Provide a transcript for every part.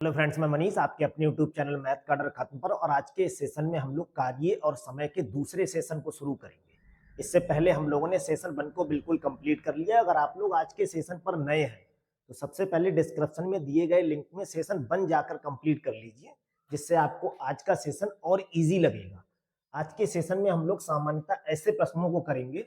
Hello friends, मैं मनीष आपके अपने यूट्यूब चैनल मैथ का डर खत्म पर। और आज के इस सेशन में हम लोग कार्य और समय के दूसरे सेशन को शुरू करेंगे। इससे पहले हम लोगों ने सेशन 1 को बिल्कुल कंप्लीट कर लिया। अगर आप लोग आज के सेशन पर नए हैं तो सबसे पहले डिस्क्रिप्शन में दिए गए लिंक में सेशन 1 जाकर कंप्लीट कर लीजिए, जिससे आपको आज का सेशन और ईजी लगेगा। आज के सेशन में हम लोग सामान्यतः ऐसे प्रश्नों को करेंगे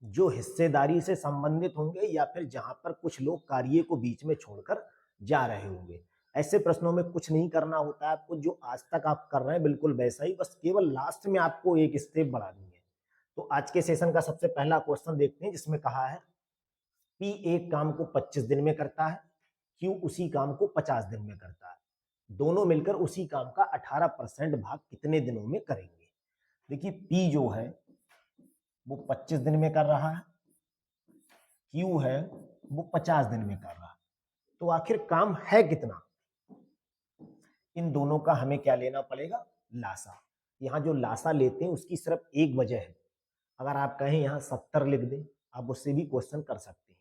जो हिस्सेदारी से संबंधित होंगे या फिर जहां पर कुछ लोग कार्य को बीच में छोड़कर जा रहे होंगे। ऐसे प्रश्नों में कुछ नहीं करना होता है आपको, जो आज तक आप कर रहे हैं बिल्कुल वैसा ही, बस केवल लास्ट में आपको एक स्टेप बढ़ानी है। तो आज के सेशन का सबसे पहला क्वेश्चन देखते हैं, जिसमें कहा है पी एक काम को 25 दिन में करता है, क्यू उसी काम को 50 दिन में करता है। दोनों मिलकर उसी काम का 18% भाग कितने दिनों में करेंगे। देखिए, पी जो है वो 25 दिन में कर रहा है, क्यू है वो 50 दिन में कर रहा है। तो आखिर काम है कितना, इन दोनों का हमें क्या लेना पड़ेगा, लासा। यहां जो लासा लेते हैं उसकी सिर्फ एक वजह है। अगर आप कहें यहां 70 लिख दें, आप उससे भी क्वेश्चन कर सकते हैं।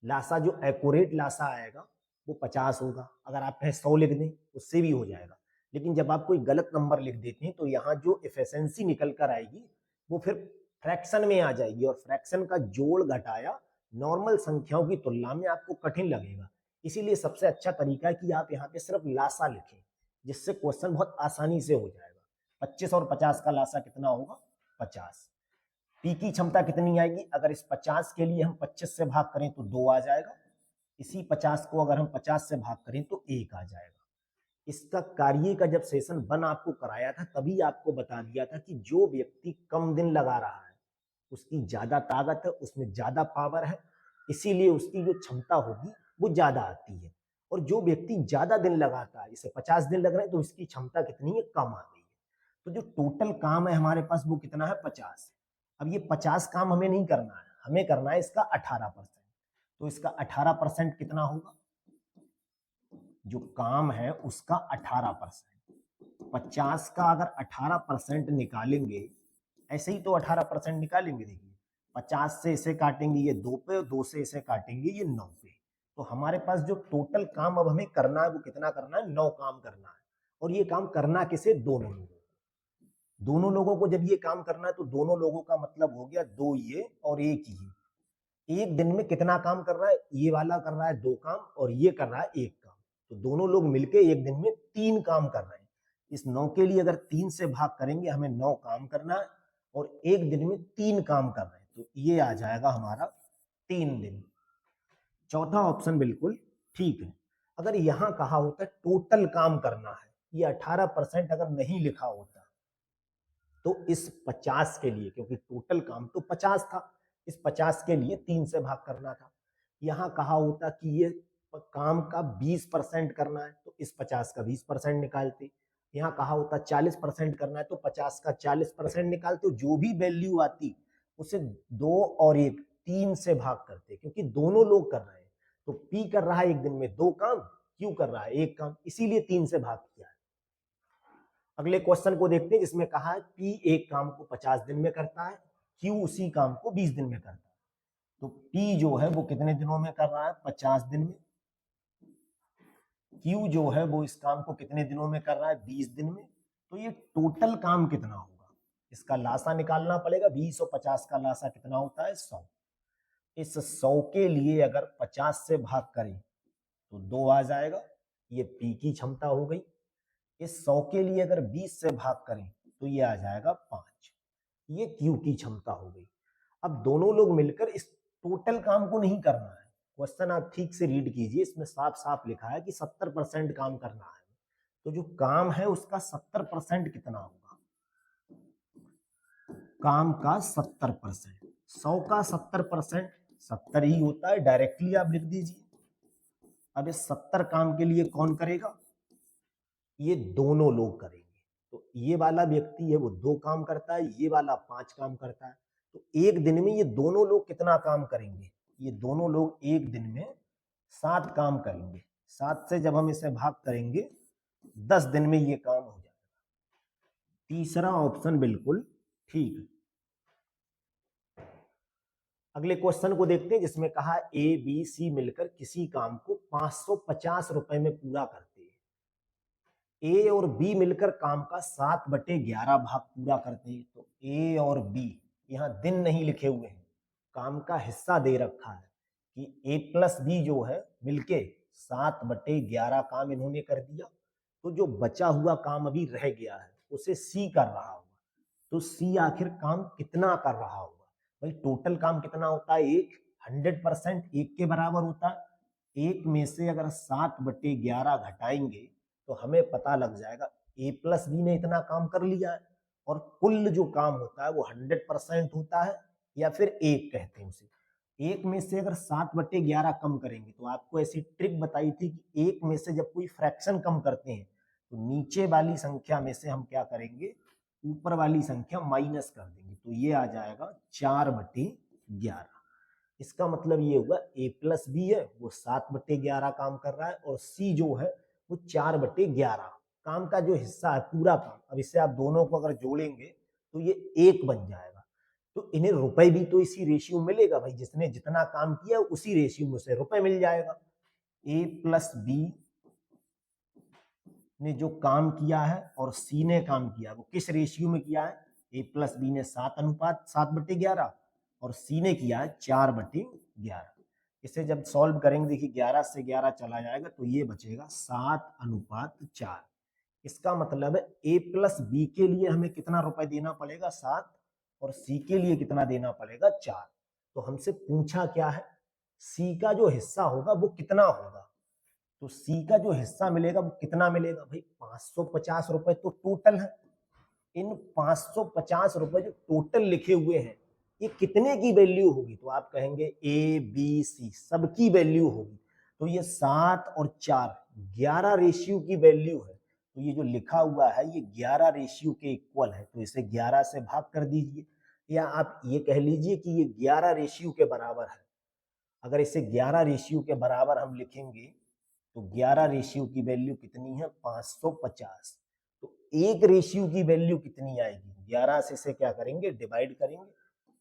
लासा जो एक्यूरेट लासा आएगा वो 50 होगा। अगर आप कहें 100 लिख दें, उससे भी हो जाएगा। लेकिन जब आप कोई गलत नंबर लिख देते हैं तो यहाँ जो एफिशिएंसी निकल कर आएगी वो फिर फ्रैक्शन में आ जाएगी, और फ्रैक्शन का जोड़ घटाया नॉर्मल संख्याओं की तुलना में आपको कठिन लगेगा। इसीलिए सबसे अच्छा तरीका है कि आप यहाँ पे सिर्फ लासा लिखें, जिससे क्वेश्चन बहुत आसानी से हो जाएगा। 25 और 50 का लासा कितना होगा, 50। पी की क्षमता कितनी आएगी, अगर इस 50 के लिए हम 25 से भाग करें तो 2 आ जाएगा। इसी 50 को अगर हम 50 से भाग करें तो 1 आ जाएगा। इसका कार्य का जब सेशन 1 आपको कराया था तभी आपको बता दिया था कि जो व्यक्ति कम दिन लगा रहा है उसकी ज्यादा ताकत है, उसमें ज्यादा पावर है, इसीलिए उसकी जो क्षमता होगी वो ज्यादा आती है। और जो व्यक्ति ज्यादा दिन लगाता है, जैसे 50 दिन लग रहे हैं, तो इसकी क्षमता कितनी है, कम आ गई है। तो जो टोटल काम है हमारे पास वो कितना है, 50। अब ये 50 काम हमें नहीं करना है, हमें करना है इसका 18%। तो इसका 18% कितना होगा, जो काम है उसका 18%। 50 का अगर 18% निकालेंगे, ऐसे ही तो 18% निकालेंगे। देखिए, 50 से इसे काटेंगे ये 2 पे, 2 से इसे काटेंगे ये 9 पे। तो हमारे पास जो टोटल काम अब हमें करना है वो कितना करना है, 9 काम करना है। और ये काम करना किसे, दोनों लोगों को। दोनों लोगों को जब ये काम करना है तो दोनों लोगों का मतलब हो गया 2 ये और 1 ये। एक दिन में कितना काम कर रहा है, ये वाला कर रहा है 2 काम और ये कर रहा है 1 काम। तो दोनों लोग मिलके एक दिन में 3 काम कर रहे हैं। इस 9 के लिए अगर 3 से भाग करेंगे, हमें 9 काम करना है और एक दिन में 3 काम कर रहे हैं, तो ये आ जाएगा हमारा 3 दिन। चौथा ऑप्शन बिल्कुल ठीक है। अगर यहां कहा होता टोटल काम करना है, ये 18% अगर नहीं लिखा होता तो इस 50 के लिए, क्योंकि टोटल काम तो 50 था, इस 50 के लिए 3 से भाग करना था। यहां कहा होता कि ये काम का 20% करना है, तो इस 50 का 20% निकालते। यहाँ कहा होता 40% करना है, तो 50 का 40% निकालते। जो भी वैल्यू आती उसे 2 और 1 3 से भाग करते, क्योंकि दोनों लोग कर रहे हैं। तो पी कर रहा है एक दिन में 2 काम, क्यू कर रहा है 1 काम, इसीलिए 3 से भाग किया है। अगले क्वेश्चन को देखते हैं, जिसमें कहा है पी एक काम को 50 दिन में करता है, क्यू उसी काम को 20 दिन में करता है। तो पी जो है वो कितने दिनों में कर रहा है, 50 दिन में। क्यू जो है वो इस काम को कितने दिनों में कर रहा है, 20 दिन में। तो ये टोटल काम कितना होगा, इसका लासा निकालना पड़ेगा। 20 और 50 का लासा कितना होता है, 100। इस 100 के लिए अगर 50 से भाग करें तो 2 आ जाएगा, ये पी की क्षमता हो गई। इस 100 के लिए अगर 20 से भाग करें तो ये आ जाएगा 5, ये क्यू की क्षमता हो गई। अब दोनों लोग मिलकर इस टोटल काम को नहीं करना है। क्वेश्चन आप ठीक से रीड कीजिए, इसमें साफ साफ लिखा है कि 70% काम करना है। तो जो काम है उसका 70% कितना होगा, काम का 70%, 100 का 70% 70 ही होता है, डायरेक्टली आप लिख दीजिए। अब इस 70 काम के लिए कौन करेगा, ये दोनों लोग करेंगे। तो ये वाला व्यक्ति है वो 2 काम करता है, ये वाला 5 काम करता है। तो एक दिन में ये दोनों लोग कितना काम करेंगे, ये दोनों लोग एक दिन में 7 काम करेंगे। 7 से जब हम इसे भाग करेंगे 10 दिन में ये काम हो जाएगा। तीसरा ऑप्शन बिल्कुल ठीक है। अगले क्वेश्चन को देखते हैं, जिसमें कहा ए बी सी मिलकर किसी काम को 550 रुपए में पूरा करते ए और बी मिलकर काम का 7/11 भाग पूरा करते हैं। तो ए और बी, यहाँ दिन नहीं लिखे हुए हैं, काम का हिस्सा दे रखा है कि ए प्लस बी जो है मिलके 7/11 काम इन्होंने कर दिया। तो जो बचा हुआ काम अभी रह गया है उसे सी कर रहा होगा। तो सी आखिर काम कितना कर रहा होगा? भाई टोटल काम कितना होता है? एक। 100% एक के बराबर होता है। एक में से अगर 7/11 घटाएंगे तो हमें पता लग जाएगा ए प्लस बी ने इतना काम कर लिया है। और कुल जो काम होता है वो 100% होता है, या फिर एक कहते हैं उसे। एक में से अगर 7/11 कम करेंगे, तो आपको ऐसी ट्रिक बताई थी कि एक में से जब कोई फ्रैक्शन कम करते हैं तो नीचे वाली संख्या में से हम क्या करेंगे, ऊपर वाली संख्या माइनस कर देंगे। तो ये आ जाएगा 4/11। इसका मतलब ये हुआ ए प्लस बी है वो 7/11 काम कर रहा है, और सी जो है वो 4/11 काम का जो हिस्सा है पूरा काम। अब इससे आप दोनों को अगर जोड़ेंगे तो ये एक बन जाएगा। तो इन्हें रुपए भी तो इसी रेशियो में मिलेगा भाई, जिसने जितना काम किया उसी रेशियो में से रुपए मिल जाएगा। ए प्लस बी ने जो काम किया है और सी ने काम किया वो किस रेशियो में किया है? ए प्लस बी ने 7/11 और सी ने किया है 4/11। इसे जब सॉल्व करेंगे, देखिए 11 से 11 चला जाएगा तो ये बचेगा 7/4। इसका मतलब है ए प्लस बी के लिए हमें कितना रुपए देना पड़ेगा? 7, और सी के लिए कितना देना पड़ेगा? 4। तो हमसे पूछा क्या है, सी का जो हिस्सा होगा वो कितना होगा। तो सी का जो हिस्सा मिलेगा वो कितना मिलेगा भाई? 550 रुपए तो टोटल है। इन 550 रुपए जो टोटल लिखे हुए हैं ये कितने की वैल्यू होगी? तो आप कहेंगे ए बी सी सबकी वैल्यू होगी। तो ये 7 और 4 11 रेशियो की वैल्यू है। तो ये जो लिखा हुआ है ये 11 रेशियो के इक्वल है। तो इसे 11 से भाग कर दीजिए, या आप ये कह लीजिए कि ये 11 रेशियो के बराबर है। अगर इसे 11 रेशियो के बराबर हम लिखेंगे तो 11 रेशियो की वैल्यू कितनी है? 550। तो एक रेशियो की वैल्यू कितनी आएगी? 11 से इसे क्या करेंगे? डिवाइड करेंगे।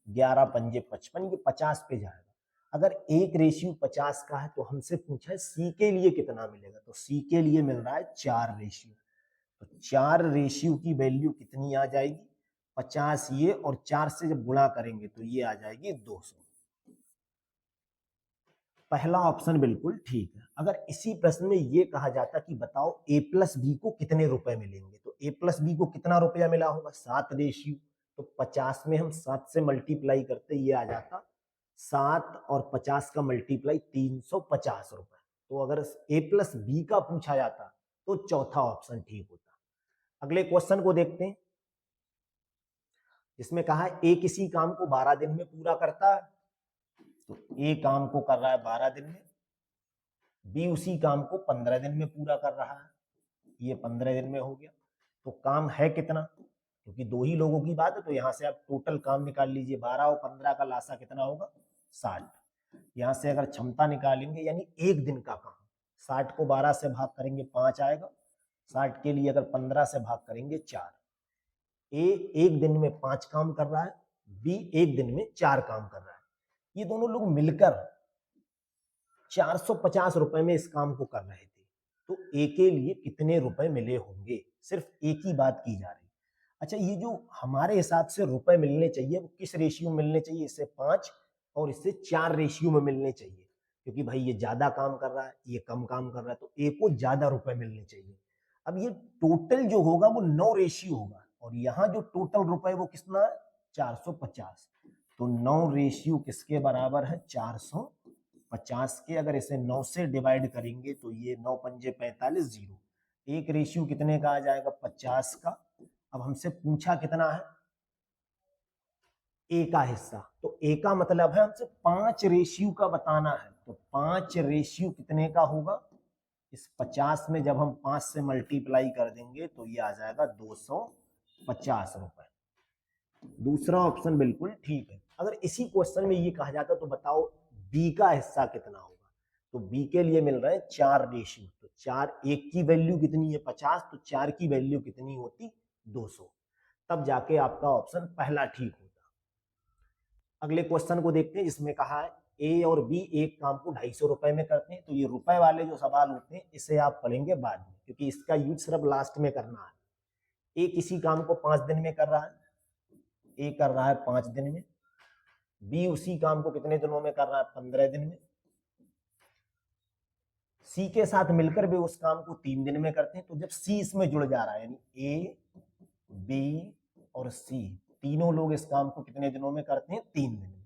11 पंजे 55, ये 50 पे जाएगा। अगर एक रेशियो 50 का है तो हमसे पूछा है सी के लिए कितना मिलेगा। तो सी के लिए मिल रहा है 4 रेशियो। तो 4 रेशियो की वैल्यू कितनी आ जाएगी? 50 ये, और 4 से जब गुणा करेंगे तो ये आ जाएगी 200। पहला ऑप्शन बिल्कुल ठीक है। अगर इसी प्रश्न में ये कहा जाता कि बताओ ए प्लस बी को कितने रुपए मिलेंगे, तो ए प्लस बी को कितना रुपया मिला होगा? 7 रेशियो। तो 50 में हम 7 से मल्टीप्लाई करते ये आ जाता 7, और 50 का मल्टीप्लाई 350 रुपए। तो अगर ए प्लस बी का पूछा जाता तो चौथा ऑप्शन ठीक होता। अगले क्वेश्चन को देखते हैं, जिसमें कहा है ए किसी काम को 12 दिन में पूरा करता है। तो ए काम को कर रहा है 12 दिन में, बी उसी काम को 15 दिन में पूरा कर रहा है। ये 15 दिन में हो गया। तो काम है कितना? क्योंकि दो ही लोगों की बात है तो यहां से आप टोटल काम निकाल लीजिए। 12 और 15 का लासा कितना होगा? 60। यहां से अगर क्षमता निकालेंगे यानी एक दिन का काम, 60 को 12 से भाग करेंगे 5 आएगा। 60 के लिए अगर 15 से भाग करेंगे 4। ए एक दिन में 5 काम कर रहा है, बी एक दिन में 4 काम कर रहा है। ये दोनों लोग मिलकर 450 रुपए में इस काम को कर रहे थे। तो ए के लिए कितने रुपए मिले होंगे? सिर्फ एक ही बात की जा रही। अच्छा, ये जो हमारे हिसाब से रुपए मिलने चाहिए वो किस रेशियो में मिलने चाहिए? इससे 5 और इससे 4 रेशियो में मिलने चाहिए, क्योंकि भाई ये ज्यादा काम कर रहा है, ये कम काम कर रहा है, तो ए को ज्यादा रुपए मिलने चाहिए। अब ये टोटल जो होगा वो 9 रेशियो होगा, और यहाँ जो टोटल रुपए वो कितना है? 450। तो 9 रेशियो किसके बराबर है? 450 के। अगर इसे 9 से डिवाइड करेंगे तो ये 9 पंजे 45, 0। एक रेशियो कितने का आ जाएगा? 50 का। अब हमसे पूछा कितना है? ए का हिस्सा। तो ए का मतलब है हमसे 5 रेशियो का बताना है। तो 5 रेशियो कितने का होगा? इस 50 में जब हम 5 से मल्टीप्लाई कर देंगे तो ये आ जाएगा 250 रुपए। दूसरा ऑप्शन बिल्कुल ठीक है। अगर इसी क्वेश्चन में ये कहा जाता तो बताओ बी का हिस्सा कितना होगा? तो बी के लिए मिल रहा है 4 रेशियो। तो 4, एक की वैल्यू कितनी है? 50। तो 4 की वैल्यू कितनी होती? 200। तब जाके आपका ऑप्शन पहला ठीक होता। अगले क्वेश्चन को देखते हैं, जिसमें कहा है ए और बी एक काम को 250 रुपए में करते हैं, तो ये रुपए वाले जो सवाल होते हैं इसे आप पढ़ेंगे बाद में, क्योंकि इसका यूज सिर्फ लास्ट में करना है। ए किसी काम को 5 दिन में कर रहा है, ए कर रहा है 5 दिन में, बी उसी काम को कितने दिनों में कर रहा है, 15 दिन में, सी के साथ मिलकर भी उस काम को 3 दिन में करते हैं। तो जब सी इसमें जुड़ जा रहा है, यानी ए, बी और सी तीनों लोग इस काम को कितने दिनों में करते हैं, 3 दिन में।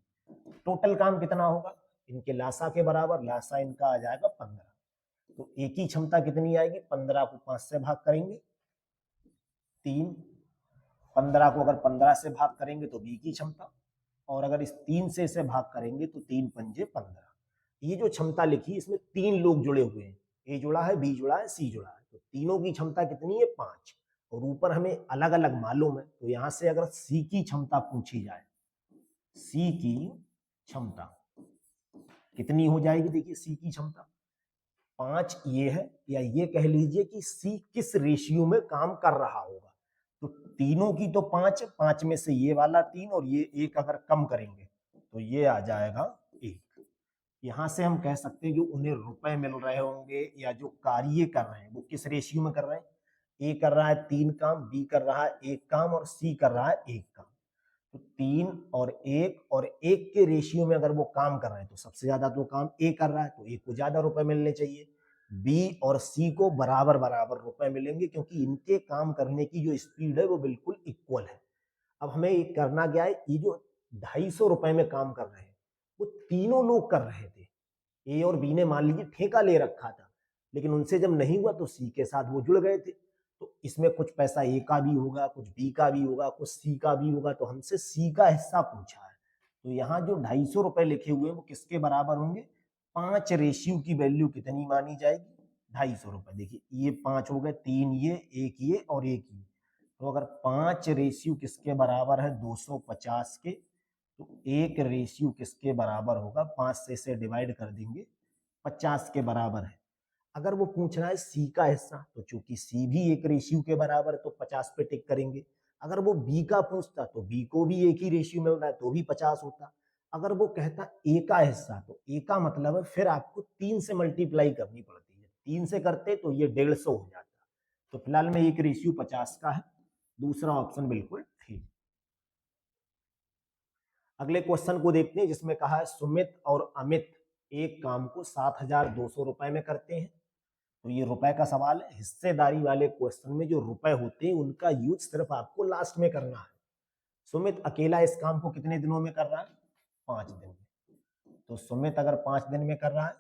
टोटल काम कितना होगा, इनके लासा के बराबर, लासा इनका आ जाएगा 15। तो ए की क्षमता कितनी आएगी, 15 को 5 से भाग करेंगे 3, 15 को अगर 15 से भाग करेंगे तो बी की क्षमता, और अगर इस 3 से इसे भाग करेंगे तो 3 पंजे 15। ये जो क्षमता लिखी इसमें 3 लोग जुड़े हुए हैं, ए जुड़ा है, बी जुड़ा है, सी जुड़ा है, तो तीनों की क्षमता कितनी है, 5, और ऊपर हमें अलग अलग मालूम है। तो यहां से अगर सी की क्षमता पूछी जाए, सी की क्षमता कितनी हो जाएगी, देखिए सी की क्षमता 5 ये है, या ये कह लीजिए कि सी किस रेशियो में काम कर रहा होगा। तो तीनों की तो 5, 5 में से ये वाला 3 और ये 1 अगर कम करेंगे तो ये आ जाएगा 1। यहां से हम कह सकते हैं जो उन्हें रुपए मिल रहे होंगे या जो कार्य कर रहे हैं वो किस रेशियो में कर रहे हैं, ए कर रहा है 3 काम, बी कर रहा है 1 काम और सी कर रहा है 1 काम। तो 3 और 1 के रेशियो में अगर वो काम कर रहे हैं तो सबसे ज्यादा तो काम ए कर रहा है, तो ए को ज्यादा रुपए मिलने चाहिए। बी और सी को बराबर बराबर रुपए मिलेंगे, क्योंकि इनके काम करने की जो स्पीड है वो बिल्कुल इक्वल है। अब हमें ये करना क्या है, ये जो 250 रुपए में काम कर रहे हैं वो तीनों लोग कर रहे थे। ए और बी ने मान लीजिए ठेका ले रखा था, लेकिन उनसे जब नहीं हुआ तो सी के साथ वो जुड़ गए थे। तो इसमें कुछ पैसा ए का भी होगा, कुछ बी का भी होगा, कुछ सी का भी होगा, तो हमसे सी का हिस्सा पूछा है। तो यहाँ जो 250 रुपए लिखे हुए हैं वो किसके बराबर होंगे, 5 रेशियो की वैल्यू कितनी मानी जाएगी, 250 रुपए। देखिए ये 5 हो गए, 3 ये, 1 ये और 1 ये। तो अगर 5 रेशियो किसके बराबर है, 250 के, तो 1 रेशियो किसके बराबर होगा, 5 से इसे डिवाइड कर देंगे, 50 के बराबर है। अगर वो पूछ रहा है सी का हिस्सा, तो चूंकि सी भी 1 रेशियो के बराबर है तो 50 पे टिक करेंगे। अगर वो बी का पूछता तो बी को भी 1 ही रेशियो मिल रहा है तो भी 50 होता। अगर वो कहता ए का हिस्सा, तो ए का मतलब है फिर आपको 3 से मल्टीप्लाई करनी पड़ती है, 3 से करते तो ये 150 हो जाता। तो फिलहाल में 1 रेशियो 50 का है, दूसरा ऑप्शन बिल्कुल ठीक। अगले क्वेश्चन को देखते हैं, जिसमें कहा है सुमित और अमित एक काम को 7,200 रुपए में करते हैं। तो ये रुपए का सवाल है। हिस्सेदारी वाले क्वेश्चन में जो रुपए होते हैं उनका यूज सिर्फ आपको लास्ट में करना है। सुमित अकेला इस काम को कितने दिनों में कर रहा है, 5 दिन में। तो सुमित अगर 5 दिन में कर रहा है,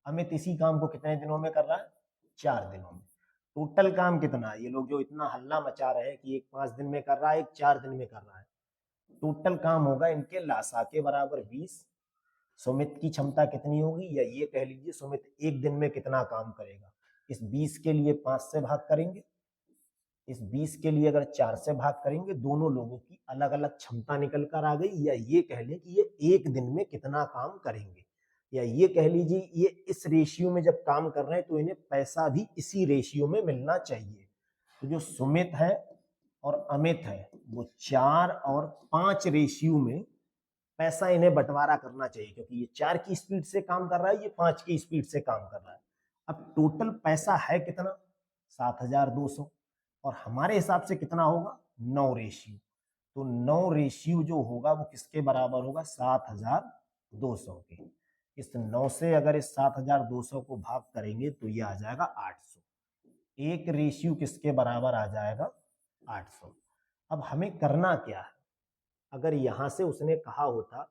अमित इसी काम को कितने दिनों में कर रहा है, 4 दिनों में। टोटल काम कितना है, ये लोग जो इतना हल्ला मचा रहे हैं कि एक 5 दिन में कर रहा है, एक 4 दिन में कर रहा है, टोटल काम होगा इनके लासा के बराबर 20। सुमित की क्षमता कितनी होगी, या ये कह लीजिए सुमित एक दिन में कितना काम करेगा। इस 20 के लिए 5 से भाग करेंगे, इस 20 के लिए अगर 4 से भाग करेंगे, दोनों लोगों की अलग अलग क्षमता निकल कर आ गई। या ये कह लें कि ये एक दिन में कितना काम करेंगे, या ये कह लीजिए ये इस रेशियो में जब काम कर रहे हैं तो इन्हें पैसा भी इसी रेशियो में मिलना चाहिए। तो जो सुमित है और अमित है वो 4 और 5 रेशियो में पैसा इन्हें बंटवारा करना चाहिए, क्योंकि ये 4 की स्पीड से काम कर रहा है, ये 5 की स्पीड से काम कर रहा है। अब टोटल पैसा है कितना, 7,200, और हमारे हिसाब से कितना होगा, 9 रेशियो। तो 9 रेशियो जो होगा वो किसके बराबर होगा, 7,200 के। इस 9 से अगर इस 7,200 को भाग करेंगे तो ये आ जाएगा 800। एक रेशियो किसके बराबर आ जाएगा, 800। अब हमें करना क्या है, अगर यहां से उसने कहा होता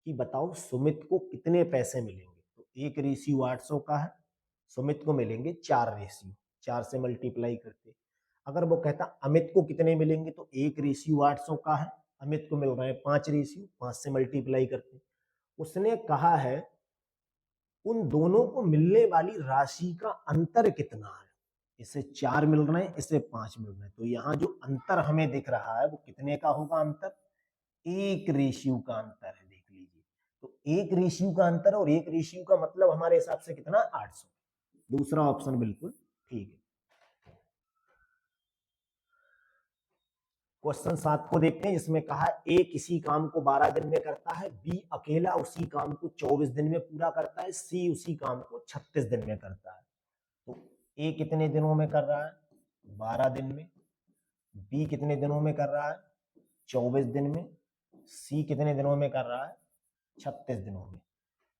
कि बताओ सुमित को कितने पैसे मिलेंगे, तो 1 रेशियो 800 का है, सुमित को मिलेंगे 4 रेशियो, 4 से मल्टीप्लाई करते। अगर वो कहता अमित को कितने मिलेंगे, तो 1 रेशियो 800 का है, अमित को मिल रहे हैं 5 रेशियो, 5 से मल्टीप्लाई करते। उसने कहा है उन दोनों को मिलने वाली राशि का अंतर कितना है, इसे 4 मिल रहे हैं, इसे 5 मिल रहे हैं। तो यहाँ जो अंतर हमें दिख रहा है वो कितने का होगा अंतर, 1 रेशियो का अंतर है, देख लीजिए। तो 1 रेशियो का अंतर, और 1 रेशियो का मतलब हमारे हिसाब से कितना, 800। दूसरा ऑप्शन बिल्कुल ठीक है। क्वेश्चन 7 को देखते हैं, जिसमें कहा ए किसी काम को 12 दिन में करता है, बी अकेला उसी काम को 24 दिन में पूरा करता है, सी उसी काम को 36 दिन में करता है। तो ए कितने दिनों में कर रहा है? 12 दिन में। बी कितने दिनों में कर रहा है? 24 दिन में। सी कितने दिनों में कर रहा है? 36 दिनों में।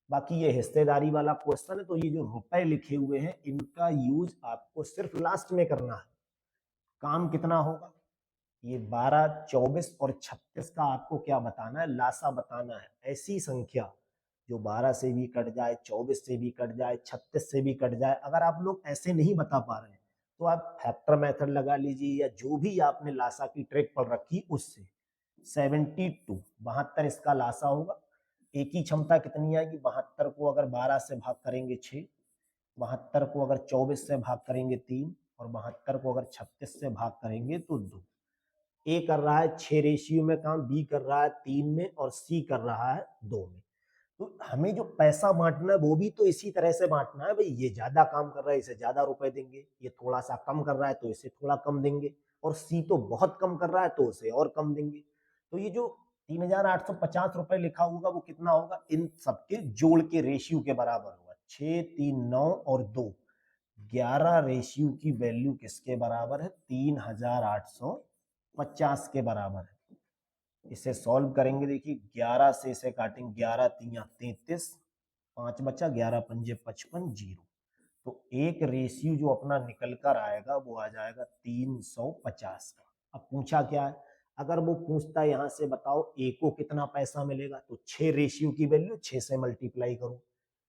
बाकी ये हिस्सेदारी वाला क्वेश्चन है, तो ये जो रुपए लिखे हुए हैं इनका यूज आपको सिर्फ लास्ट में करना है। काम कितना होगा? ये 12, 24 और 36 का आपको क्या बताना है? लासा बताना है। ऐसी संख्या जो 12 से भी कट जाए, 24 से भी कट जाए, 36 से भी कट जाए। अगर आप लोग ऐसे नहीं बता पा रहे हैं तो आप फैक्टर मेथड लगा लीजिए, या जो भी आपने लासा की ट्रिक पढ़ रखी उससे। 72 72 इसका लासा होगा। एक ही क्षमता कितनी आएगी? 72 को अगर 12 से भाग करेंगे 6, 72 को अगर 24 से भाग करेंगे 3, और 72 को अगर 36 से भाग करेंगे तो 2। ए कर रहा है 6 रेशियो में काम, बी कर रहा है 3 में, और सी कर रहा है 2 में। तो हमें जो पैसा बांटना है वो भी तो इसी तरह से बांटना है भाई। ये ज्यादा काम कर रहा है, इसे ज्यादा रुपए देंगे, ये थोड़ा सा कम कर रहा है तो इसे थोड़ा कम देंगे, और सी तो बहुत कम कर रहा है तो उसे और कम देंगे। तो ये जो 3850 रुपए लिखा होगा वो कितना होगा? इन सबके जोड़ के रेशियो के बराबर होगा। 6, 3, 9 और 2, 11 रेशियो की वैल्यू किसके बराबर है? 3850 के बराबर है। इसे सॉल्व करेंगे, देखिए 11 से इसे काटेंगे, 11 तिया 33, 5 बचा, 11 पंजे 55, 0। तो एक रेशियो जो अपना निकल कर आएगा वो आ जाएगा 350 का। अब पूछा क्या है? अगर वो पूछता है यहाँ से बताओ ए को कितना पैसा मिलेगा, तो 6 रेशियो की वैल्यू 6 से मल्टीप्लाई करो।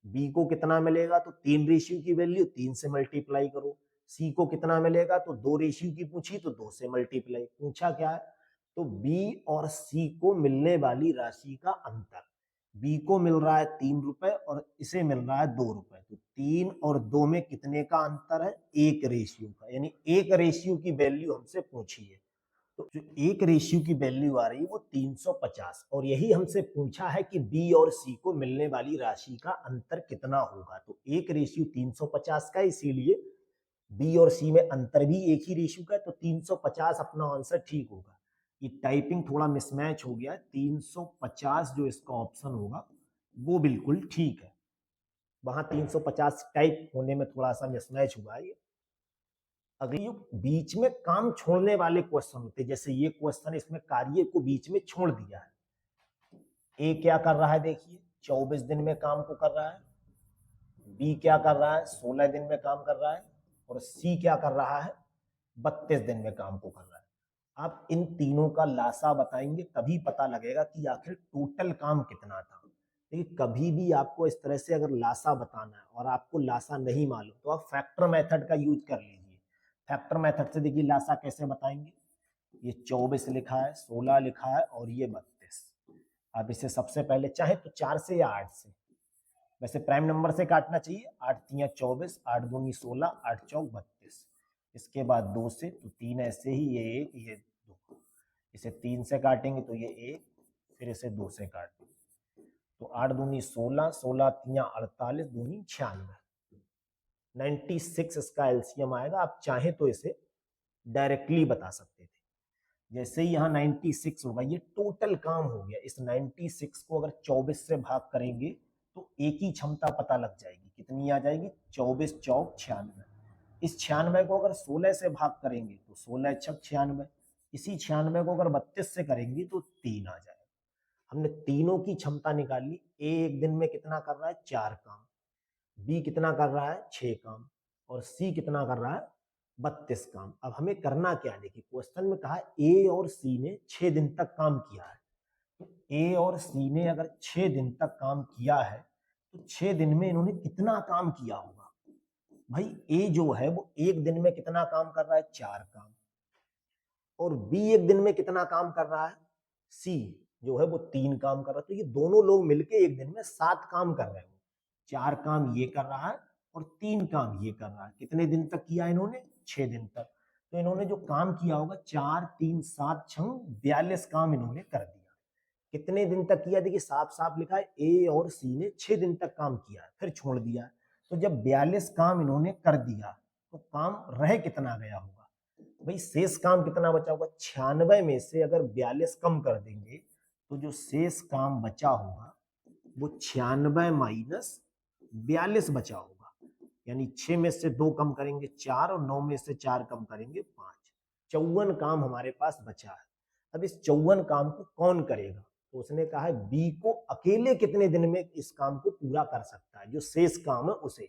बी को कितना मिलेगा, तो 3 रेशियो की वैल्यू 3 से मल्टीप्लाई करो। सी को कितना मिलेगा, तो 2 रेशियो की पूछी तो 2 से मल्टीप्लाई। पूछा क्या है? तो बी और सी को मिलने वाली राशि का अंतर। बी को मिल रहा है 3 रुपए और इसे मिल रहा है 2 रुपए। तो 3 और 2 में कितने का अंतर है? 1 रेशियो का। यानी 1 रेशियो की वैल्यू हमसे पूछी है। तो जो 1 रेशियो की वैल्यू आ रही है वो 350, और यही हमसे पूछा है कि बी और सी को मिलने वाली राशि का अंतर कितना होगा। तो 1 रेशियो 350 का, इसीलिए बी और सी में अंतर भी एक ही रेशियो का है, तो 350 अपना आंसर ठीक होगा। ये टाइपिंग थोड़ा मिसमैच हो गया है, 350 जो इसका ऑप्शन होगा वो बिल्कुल ठीक है। वहां 350 टाइप होने में थोड़ा सा मिसमैच हुआ है। अगली बीच में काम छोड़ने वाले क्वेश्चन होते हैं, जैसे ये क्वेश्चन, इसमें कार्य को बीच में छोड़ दिया है। ए क्या कर रहा है? देखिए 24 दिन में काम को कर रहा है। बी क्या कर रहा है? 16 दिन में काम कर रहा है। और सी क्या कर रहा है? 32 दिन में काम को कर रहा है। आप इन तीनों का लासा बताएंगे तभी पता लगेगा कि आखिर टोटल काम कितना था। देखिए कभी भी आपको इस तरह से अगर लासा बताना है और आपको लासा नहीं मालूम तो आप फैक्टर मेथड का यूज कर लीजिए। फैक्टर मेथड से देखिए लासा कैसे बताएंगे। ये 24 लिखा है, 16 लिखा है और ये 32। आप इसे सबसे पहले चाहे तो 4 से या 8 से, वैसे प्राइम नंबर से काटना चाहिए। 8 तिया 24, 8 दूनी 16, 8 चौक 32। इसके बाद 2 से, तो 3 ऐसे ही, ये 1, ये 2। इसे 3 से काटेंगे तो ये 1, फिर इसे 2 से काटेंगे तो 8 दूनी 16, 16 तिया 48, दूनी 96, 96 इसका एलसीएम आएगा। आप चाहे तो इसे डायरेक्टली बता सकते थे। जैसे ही यहाँ 96 होगा, ये टोटल काम हो गया। इस 96 को अगर 24 से भाग करेंगे तो एक ही क्षमता पता लग जाएगी। कितनी आ जाएगी? 24 चौक 96। इस 96 को अगर 16 से भाग करेंगे तो 16 छक 96। इसी 96 को अगर 32 से करेंगे तो 3 आ जाएगा। हमने तीनों की क्षमता निकाल ली। ए एक दिन में कितना कर रहा है? 4 काम। बी कितना कर रहा है? 6 काम। और सी कितना कर रहा है? 32 काम। अब हमें करना क्या है? देखिए क्वेश्चन में कहा ए और सी ने 6 दिन तक काम किया है। तो ए और सी ने अगर 6 दिन तक काम किया है तो 6 दिन में इन्होंने कितना काम किया होगा? भाई ए जो है वो एक दिन में कितना काम कर रहा है? 4 काम। और बी एक दिन में कितना काम कर रहा है? सी जो है वो 3 काम कर रहा है। तो ये दोनों लोग मिलके एक दिन में 7 काम कर रहे हैं। 4 काम ये कर रहा है और 3 काम ये कर रहा है। कितने दिन तक किया इन्होंने? 6 दिन तक। तो इन्होंने जो काम किया होगा 4, 3, 7, 6, 42 काम इन्होंने कर दिया। कितने दिन तक किया? देखिए साफ साफ लिखा है ए और सी ने 6 दिन तक काम किया फिर छोड़ दिया। तो जब 42 काम इन्होंने कर दिया तो काम रह कितना गया होगा? भाई शेष काम कितना बचा होगा, 96 में से अगर 42 कम कर देंगे तो जो शेष काम बचा होगा वो 96 माइनस 42 बचा होगा। यानी 6 में से 2 कम करेंगे 4 और 9 में से 4 कम करेंगे 5। 54 काम हमारे पास बचा है। अब इस 54 काम को कौन करेगा, तो उसने कहा है बी को अकेले कितने दिन में इस काम को पूरा कर सकता है, जो शेष काम है उसे।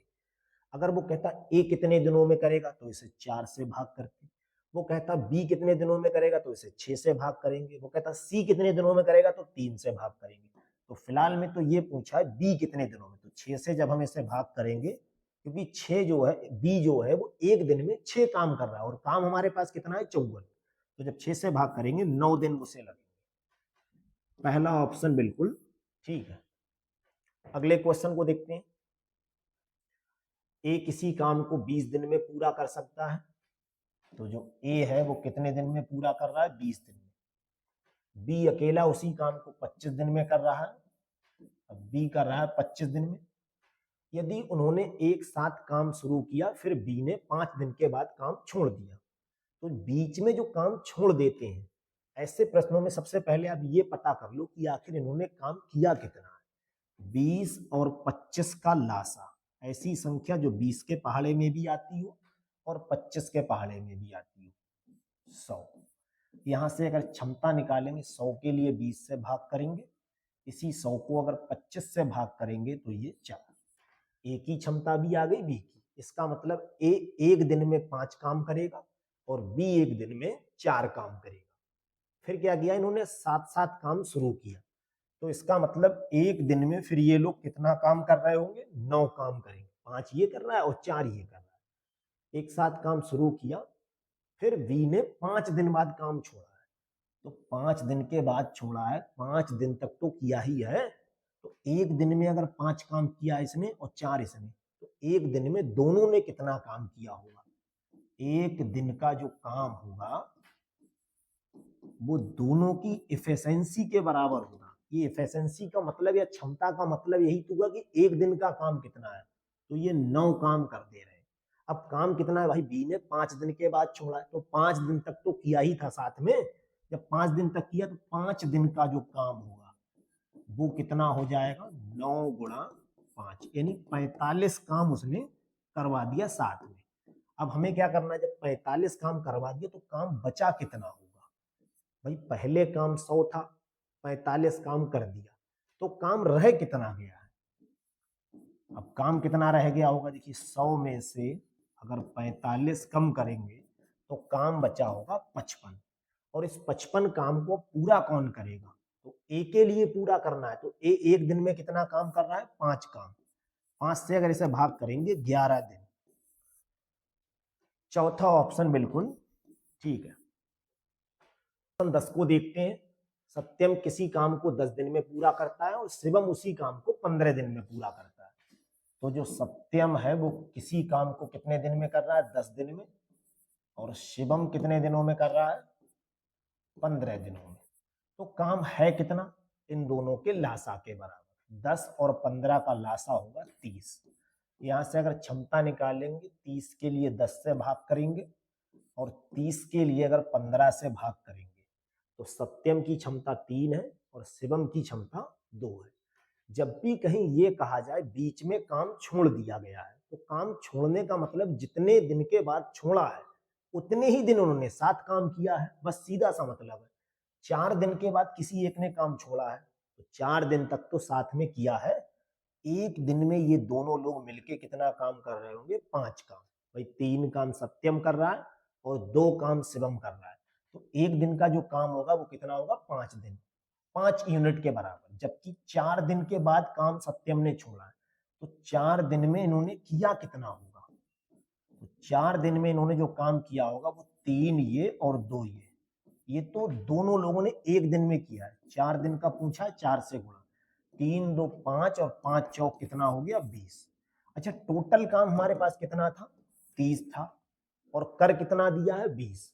अगर वो कहता ए कितने दिनों में करेगा तो इसे 4 से भाग करके, वो कहता बी कितने दिनों में करेगा तो इसे 6 से भाग करेंगे, वो कहता सी कितने दिनों में करेगा तो 3 से भाग करेंगे। तो फिलहाल में तो ये पूछा है बी कितने दिनों में, तो 6 से जब हम इसे भाग करेंगे, क्योंकि 6 जो है बी जो है वो एक दिन में 6 काम कर रहा है और काम हमारे पास कितना है 54, तो जब 6 से भाग करेंगे 9 दिन उसे लगेंगे। पहला ऑप्शन बिल्कुल ठीक है। अगले क्वेश्चन को देखते हैं। ए किसी काम को 20 दिन में पूरा कर सकता है, तो जो ए है वो कितने दिन में पूरा कर रहा है, 20 दिन में। बी अकेला उसी काम को 25 दिन में कर रहा है, अब बी कर रहा है 25 दिन में। यदि उन्होंने एक साथ काम शुरू किया फिर बी ने 5 दिन के बाद काम छोड़ दिया, तो बीच में जो काम छोड़ देते हैं, ऐसे प्रश्नों में सबसे पहले आप ये पता कर लो कि आखिर इन्होंने काम किया कितना है। 20 और 25 का लासा, ऐसी संख्या जो 20 के पहाड़े में भी आती हो और 25 के पहाड़े में भी आती हो, 100। यहां से अगर क्षमता निकालेंगे 100 के लिए 20 से भाग करेंगे, इसी 100 को अगर 25 से भाग करेंगे तो ये 4। ए की क्षमता भी आ गई बी की, इसका मतलब ए एक दिन में 5 काम करेगा और बी एक दिन में 4 काम करेगा। फिर क्या किया इन्होंने, साथ साथ काम शुरू किया, तो इसका मतलब एक दिन में फिर ये लोग कितना काम कर रहे होंगे, 9 काम करेंगे। 5 ये कर रहा है और 4 ये कर रहा है। एक साथ काम शुरू किया, फिर बी ने 5 दिन बाद काम छोड़ा है, तो 5 दिन के बाद छोड़ा है, 5 दिन तक तो किया ही है, तो एक दिन में अगर 5 काम किया इसने और 4 इसने, तो एक दिन में दोनों ने कितना काम किया होगा। एक दिन का जो काम होगा वो दोनों की इफिशिएंसी के बराबर होगा। ये इफिशिएंसी का मतलब या क्षमता का मतलब यही तो हुआ कि एक दिन का काम कितना है, तो ये 9 काम कर दे रहे हैं। अब काम कितना है भाई, बी ने 5 दिन के बाद छोड़ा है, तो 5 दिन तक तो किया ही था साथ में। जब 5 दिन तक किया तो 5 दिन का जो काम होगा वो कितना हो जाएगा, 9 गुणा 5, यानी 45 काम उसने करवा दिया साथ में। अब हमें क्या करना है, जब 45 काम करवा दिया तो काम बचा कितना होगा। भाई पहले काम 100 था, 45 काम कर दिया, तो काम रह कितना गया है। अब काम कितना रह गया होगा, देखिए 100 में से अगर 45 कम करेंगे तो काम बचा होगा 55। और इस 55 काम को पूरा कौन करेगा, तो ए के लिए पूरा करना है, तो ए एक दिन में कितना काम कर रहा है, 5 काम। 5 से अगर इसे भाग करेंगे 11 दिन। चौथा ऑप्शन बिल्कुल ठीक है। 10 को देखते हैं। सत्यम किसी काम को 10 दिन में पूरा करता है और शिवम उसी काम को 15 दिन में पूरा करता है। तो जो सत्यम है वो किसी काम को कितने दिन में कर रहा है, 10 दिन में, और शिवम कितने दिनों में कर रहा है, 15 दिनों में। तो काम है कितना, इन दोनों के लासा के बराबर। 10 और 15 का लासा होगा 30। यहां से अगर क्षमता निकालेंगे 30 के लिए 10 से भाग करेंगे और 30 के लिए अगर 15 से भाग करेंगे, तो सत्यम की क्षमता 3 है और शिवम की क्षमता 2 है। जब भी कहीं ये कहा जाए बीच में काम छोड़ दिया गया है, तो काम छोड़ने का मतलब जितने दिन के बाद छोड़ा है उतने ही दिन उन्होंने साथ काम किया है, बस सीधा सा मतलब है। 4 दिन के बाद किसी एक ने काम छोड़ा है तो 4 दिन तक तो साथ में किया है। एक दिन में ये दोनों लोग मिलके कितना काम कर रहे होंगे, 5 काम। भाई 3 काम सत्यम कर रहा है और 2 काम शिवम कर रहा है, तो एक दिन का जो काम होगा वो कितना होगा, 5 दिन, 5 यूनिट के बराबर। जबकि 4 दिन के बाद काम सत्यम ने छोड़ा है, तो 4 दिन में इन्होंने किया कितना होगा, तो 4 दिन में इन्होंने जो काम किया होगा वो 3 ये और 2 ये तो दोनों लोगों ने एक दिन में किया है। 4 दिन का पूछा है, 4 से गुणा, 3 2 5 और 5 चौक कितना हो गया, 20। अच्छा टोटल काम हमारे पास कितना था, 30 था, और कर कितना दिया है, 20।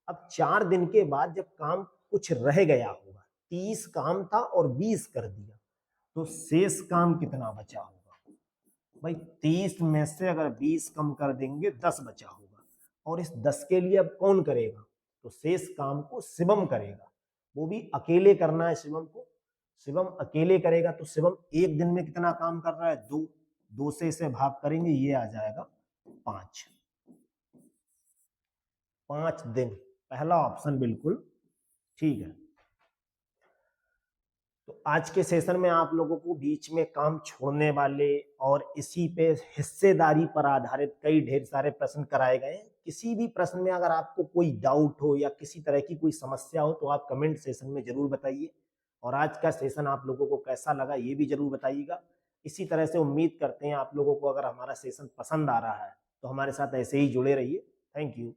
अब 4 दिन के बाद जब काम कुछ रह गया होगा, 30 काम था और 20 कर दिया, तो शेष काम कितना बचा होगा। भाई 30 में से अगर 20 कम कर देंगे 10 बचा होगा, और इस 10 के लिए अब कौन करेगा? तो शेष काम को शिवम करेगा, वो भी अकेले करना है शिवम को। शिवम अकेले करेगा तो शिवम एक दिन में कितना काम कर रहा है? 2। 2 से इसे भाग करेंगे, ये आ जाएगा 5। 5 दिन, पहला ऑप्शन बिल्कुल ठीक है। तो आज के सेशन में आप लोगों को बीच में काम छोड़ने वाले और इसी पे हिस्सेदारी पर आधारित कई ढेर सारे प्रश्न कराए गए हैं। किसी भी प्रश्न में अगर आपको कोई डाउट हो या किसी तरह की कोई समस्या हो तो आप कमेंट सेशन में जरूर बताइए। और आज का सेशन आप लोगों को कैसा लगा ये भी जरूर बताइएगा। इसी तरह से उम्मीद करते हैं आप लोगों को अगर हमारा सेशन पसंद आ रहा है तो हमारे साथ ऐसे ही जुड़े रहिए। Thank you.